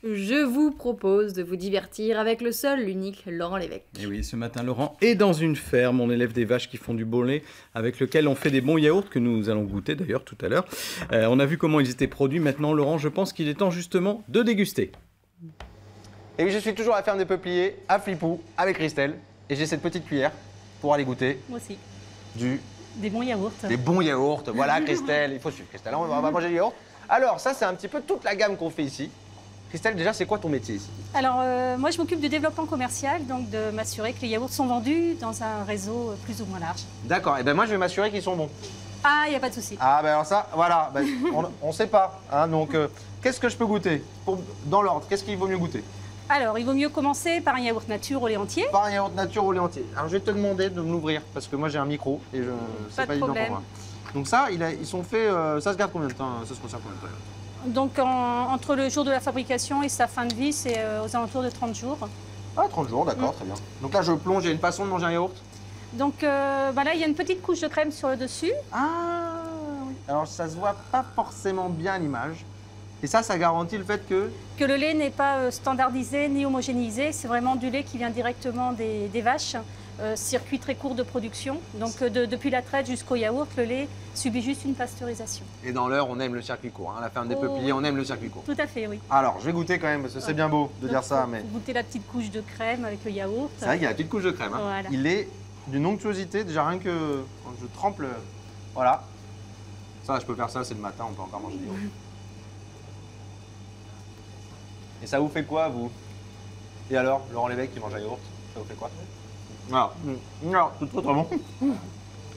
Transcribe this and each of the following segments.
je vous propose de vous divertir avec le seul, l'unique Laurent Lévesque. Et oui, ce matin, Laurent est dans une ferme. On élève des vaches qui font du bon lait, avec lequel on fait des bons yaourts que nous allons goûter d'ailleurs tout à l'heure. On a vu comment ils étaient produits. Maintenant, Laurent, je pense qu'il est temps justement de déguster. Et oui, je suis toujours à la ferme des Peupliers, à Flipou, avec Christelle. Et j'ai cette petite cuillère pour aller goûter Moi aussi. des bons yaourts. Des bons yaourts. Voilà, Christelle, il faut suivre Christelle. On va manger des yaourts. Alors, ça, c'est un petit peu toute la gamme qu'on fait ici. Christelle, déjà, c'est quoi ton métier ici? Alors, moi, je m'occupe du développement commercial, donc de m'assurer que les yaourts sont vendus dans un réseau plus ou moins large. D'accord, et ben moi, je vais m'assurer qu'ils sont bons. Ah, il n'y a pas de souci. Ah, ben alors ça, voilà, ben, on ne sait pas. Hein, donc, qu'est-ce que je peux goûter dans l'ordre, qu'est-ce qu'il vaut mieux goûter? Alors, il vaut mieux commencer par un yaourt nature au lait entier. Par un yaourt nature au lait entier. Alors, je vais te demander de me l'ouvrir, parce que moi, j'ai un micro et c'est pas évident pour moi. Donc ça, ils sont faits, ça se garde combien de temps? Ça se conserve combien de temps? Donc, entre le jour de la fabrication et sa fin de vie, c'est aux alentours de 30 jours. Ah, 30 jours, d'accord, très bien. Donc là, je plonge, il y a une façon de manger un yaourt? Donc là, il y a une petite couche de crème sur le dessus. Ah, oui. Alors, ça se voit pas forcément bien à l'image. Et ça garantit le fait que... Que le lait n'est pas standardisé ni homogénéisé. C'est vraiment du lait qui vient directement des vaches. Circuit très court de production. Donc depuis la traite jusqu'au yaourt, le lait subit juste une pasteurisation. Et dans l'heure, on aime le circuit court. Hein. La ferme des Peupliers, on aime le circuit court. Tout à fait, oui. Alors, je vais goûter quand même, parce que c'est bien beau de dire ça. Mais faut goûter la petite couche de crème avec le yaourt. C'est vrai qu'il y a la petite couche de crème. Hein. Voilà. Il est d'une onctuosité, déjà rien que quand je trempe le... Voilà. Ça, je peux faire ça, c'est le matin, on peut encore manger des yaourts. Et ça vous fait quoi, vous? Et alors, Laurent Lévesque qui mange un yaourt, ça vous fait quoi? Alors, c'est très très bon.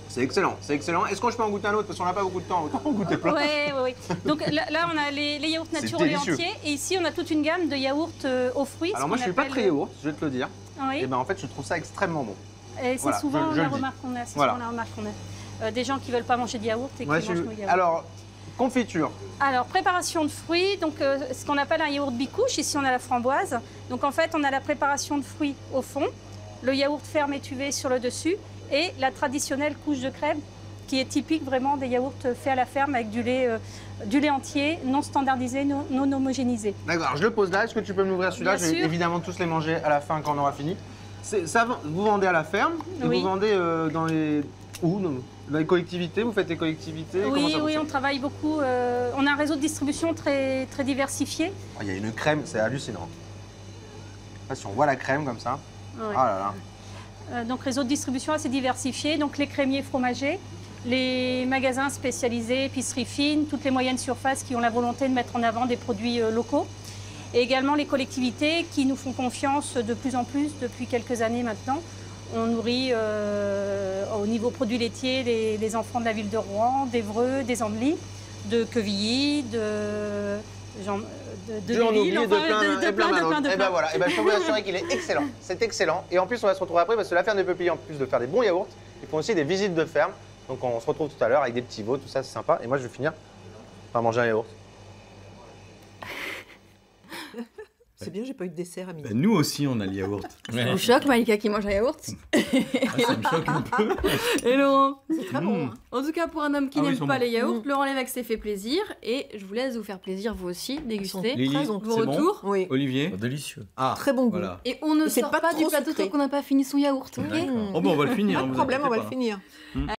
C'est excellent, c'est excellent. Est-ce que je peux en goûter un autre? Parce qu'on n'a pas beaucoup de temps, autant en goûter plein. Oui. Donc là, on a les yaourts nature au lait entier. Et ici, on a toute une gamme de yaourts aux fruits. Alors moi, je ne suis pas très yaourt, je vais te le dire. Oui. Et ben en fait, je trouve ça extrêmement bon. Et c'est souvent la remarque qu'on a. Voilà. Des gens qui ne veulent pas manger de yaourt et qui mangent nos yaourts. Alors, confiture. Alors, préparation de fruits, donc ce qu'on appelle un yaourt bicouche. Ici, on a la framboise. Donc, en fait, on a la préparation de fruits au fond, le yaourt ferme étuvé sur le dessus et la traditionnelle couche de crème qui est typique vraiment des yaourts faits à la ferme avec du lait entier, non standardisé, non homogénéisé. D'accord, alors je le pose là. Est-ce que tu peux m'ouvrir celui-là? Je vais évidemment tous les manger à la fin quand on aura fini. Ça, vous vendez à la ferme et vous vendez dans les... Où? Dans les collectivités, vous faites les collectivités? Oui, on travaille beaucoup. On a un réseau de distribution très, très diversifié. Il y a une crème, c'est hallucinant. Là, si on voit la crème comme ça, ouais. Ah là là. Donc réseau de distribution assez diversifié, donc les crémiers fromagers, les magasins spécialisés, épiceries fines, toutes les moyennes surfaces qui ont la volonté de mettre en avant des produits locaux. Et également les collectivités qui nous font confiance de plus en plus depuis quelques années maintenant. On nourrit au niveau produits laitiers les enfants de la ville de Rouen, d'Évreux, des Andelys, de Quevilly, de Lille, de plein. Et ben voilà, et ben je peux vous assurer qu'il est excellent. C'est excellent. Et en plus, on va se retrouver après parce que la ferme des Peupliers, en plus de faire des bons yaourts, ils font aussi des visites de ferme. Donc on se retrouve tout à l'heure avec des petits veaux, tout ça, c'est sympa. Et moi, je vais finir par manger un yaourt. C'est bien, j'ai pas eu de dessert à midi. Ben, nous aussi, on a le yaourt. Ça vous choque, Malika, qui mange un yaourt? Ça me choque un peu. Et Laurent? C'est très bon. Hein. En tout cas, pour un homme qui n'aime pas les yaourts, Laurent Lévesque s'est fait plaisir. Et je vous laisse vous faire plaisir, vous aussi, déguster Lily, vos retours. Bon Oui. Olivier? Délicieux. Ah, très bon goût. Voilà. Et on ne sort pas du trop plateau sucré. tant qu'on n'a pas fini son yaourt, ok? Oh, bon, on va le finir. Pas de problème, on va le finir.